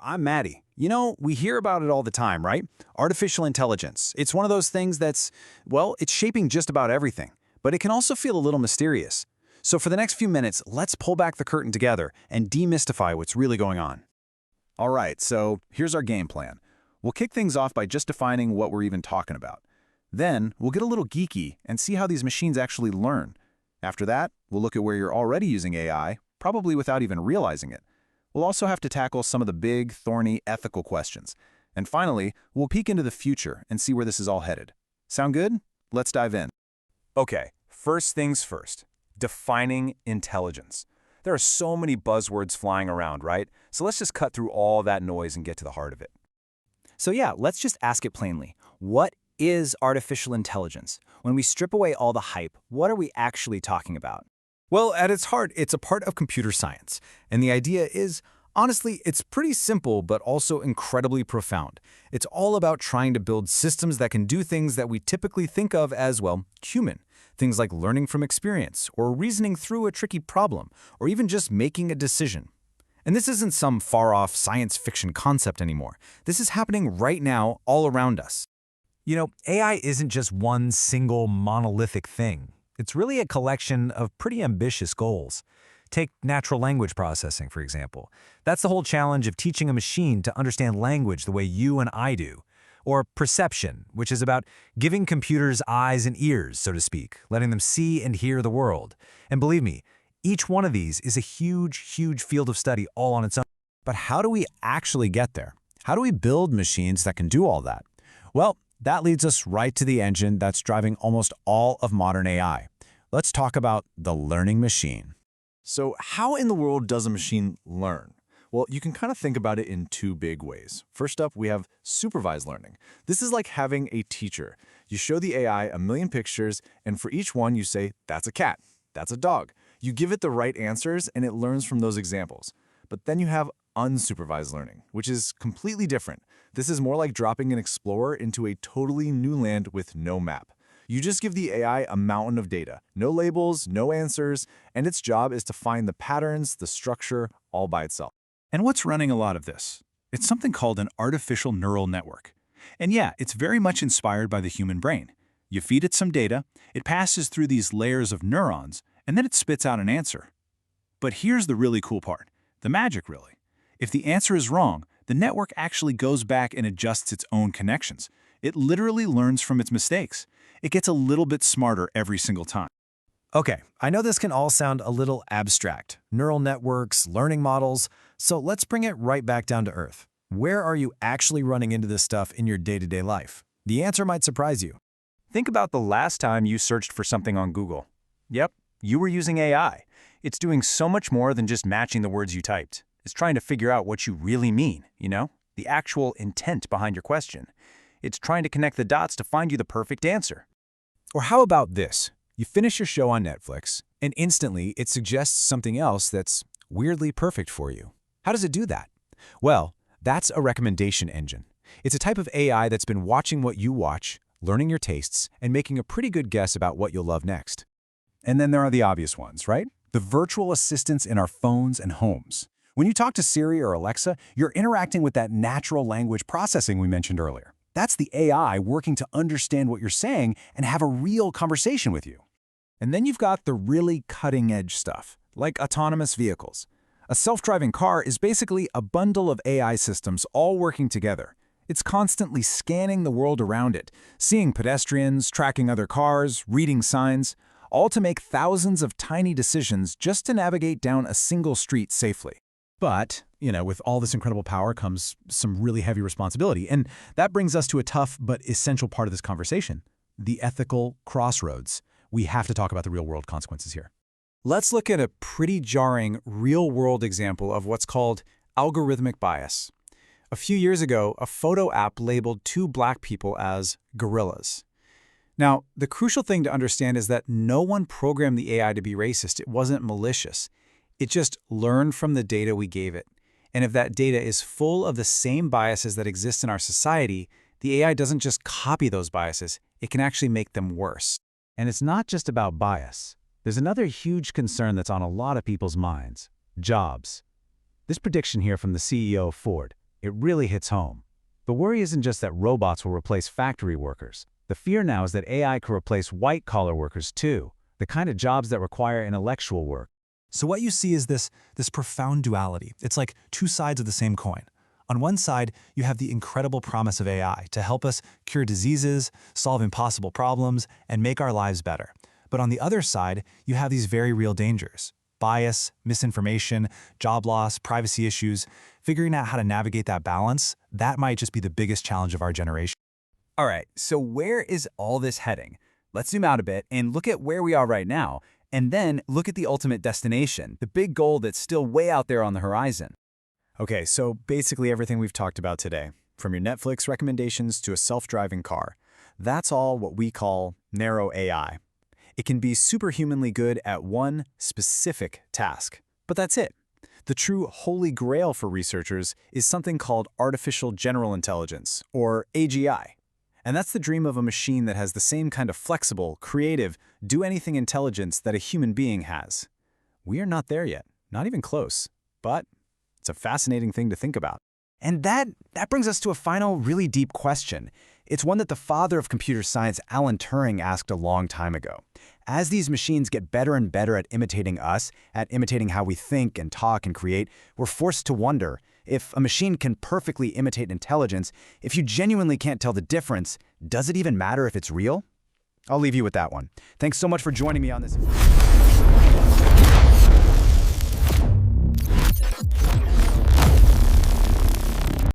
I'm Maddie. We hear about it all the time, right? Artificial intelligence. It's one of those things that's, well, it's shaping just about everything, but it can also feel a little mysterious. So for the next few minutes, let's pull back the curtain together and demystify what's really going on. All right, so here's our game plan. We'll kick things off by just defining what we're even talking about. Then, we'll get a little geeky and see how these machines actually learn. After that, we'll look at where you're already using AI, probably without even realizing it. We'll also have to tackle some of the big, thorny, ethical questions. And finally, we'll peek into the future and see where this is all headed. Sound good? Let's dive in. Okay, first things first. Defining intelligence. There are so many buzzwords flying around, right? So let's just cut through all that noise and get to the heart of it. So yeah, let's just ask it plainly. What is artificial intelligence? When we strip away all the hype, what are we actually talking about? Well, at its heart, it's a part of computer science. And the idea is, honestly, it's pretty simple, but also incredibly profound. It's all about trying to build systems that can do things that we typically think of as, well, human. Things like learning from experience, or reasoning through a tricky problem, or even just making a decision. And this isn't some far-off science fiction concept anymore. This is happening right now, all around us. AI isn't just one single monolithic thing. It's really a collection of pretty ambitious goals. Take natural language processing, for example. That's the whole challenge of teaching a machine to understand language the way you and I do. Or perception, which is about giving computers eyes and ears, so to speak, letting them see and hear the world. And believe me, each one of these is a huge, huge field of study all on its own. But how do we actually get there? How do we build machines that can do all that? Well, that leads us right to the engine that's driving almost all of modern AI. Let's talk about the learning machine. So how in the world does a machine learn? Well, you can kind of think about it in two big ways. First up, we have supervised learning. This is like having a teacher. You show the AI a million pictures, and for each one you say, that's a cat, that's a dog. You give it the right answers, and it learns from those examples. But then you have unsupervised learning, which is completely different. This is more like dropping an explorer into a totally new land with no map. You just give the AI a mountain of data, no labels, no answers, and its job is to find the patterns, the structure, all by itself. And what's running a lot of this? It's something called an artificial neural network. And yeah, it's very much inspired by the human brain. You feed it some data, it passes through these layers of neurons, and then it spits out an answer. But here's the really cool part, the magic really. If the answer is wrong, the network actually goes back and adjusts its own connections. It literally learns from its mistakes. It gets a little bit smarter every single time. Okay, I know this can all sound a little abstract. Neural networks, learning models. So let's bring it right back down to earth. Where are you actually running into this stuff in your day-to-day life? The answer might surprise you. Think about the last time you searched for something on Google. Yep, you were using AI. It's doing so much more than just matching the words you typed. It's trying to figure out what you really mean, the actual intent behind your question. It's trying to connect the dots to find you the perfect answer. Or how about this? You finish your show on Netflix, and instantly it suggests something else that's weirdly perfect for you. How does it do that? Well, that's a recommendation engine. It's a type of AI that's been watching what you watch, learning your tastes, and making a pretty good guess about what you'll love next. And then there are the obvious ones, right? The virtual assistants in our phones and homes. When you talk to Siri or Alexa, you're interacting with that natural language processing we mentioned earlier. That's the AI working to understand what you're saying and have a real conversation with you. And then you've got the really cutting-edge stuff, like autonomous vehicles. A self-driving car is basically a bundle of AI systems all working together. It's constantly scanning the world around it, seeing pedestrians, tracking other cars, reading signs, all to make thousands of tiny decisions just to navigate down a single street safely. But, with all this incredible power comes some really heavy responsibility. And that brings us to a tough but essential part of this conversation, the ethical crossroads. We have to talk about the real-world consequences here. Let's look at a pretty jarring real-world example of what's called algorithmic bias. A few years ago, a photo app labeled two black people as gorillas. Now, the crucial thing to understand is that no one programmed the AI to be racist. It wasn't malicious. It just learned from the data we gave it. And if that data is full of the same biases that exist in our society, the AI doesn't just copy those biases, it can actually make them worse. And it's not just about bias. There's another huge concern that's on a lot of people's minds: jobs. This prediction here from the CEO of Ford, it really hits home. The worry isn't just that robots will replace factory workers. The fear now is that AI could replace white-collar workers too, the kind of jobs that require intellectual work. So what you see is this profound duality. It's like two sides of the same coin. On one side, you have the incredible promise of AI to help us cure diseases, solve impossible problems, and make our lives better. But on the other side, you have these very real dangers. Bias, misinformation, job loss, privacy issues. Figuring out how to navigate that balance, that might just be the biggest challenge of our generation. All right, so where is all this heading? Let's zoom out a bit and look at where we are right now, and then look at the ultimate destination, the big goal that's still way out there on the horizon. Okay, so basically everything we've talked about today, from your Netflix recommendations to a self-driving car, that's all what we call narrow AI. It can be superhumanly good at one specific task, but that's it. The true holy grail for researchers is something called artificial general intelligence, or AGI. And that's the dream of a machine that has the same kind of flexible, creative, do-anything intelligence that a human being has. We are not there yet, not even close, but it's a fascinating thing to think about. And that brings us to a final, really deep question. It's one that the father of computer science, Alan Turing, asked a long time ago. As these machines get better and better at imitating us, at imitating how we think and talk and create, we're forced to wonder, if a machine can perfectly imitate intelligence, if you genuinely can't tell the difference, does it even matter if it's real? I'll leave you with that one. Thanks so much for joining me on this.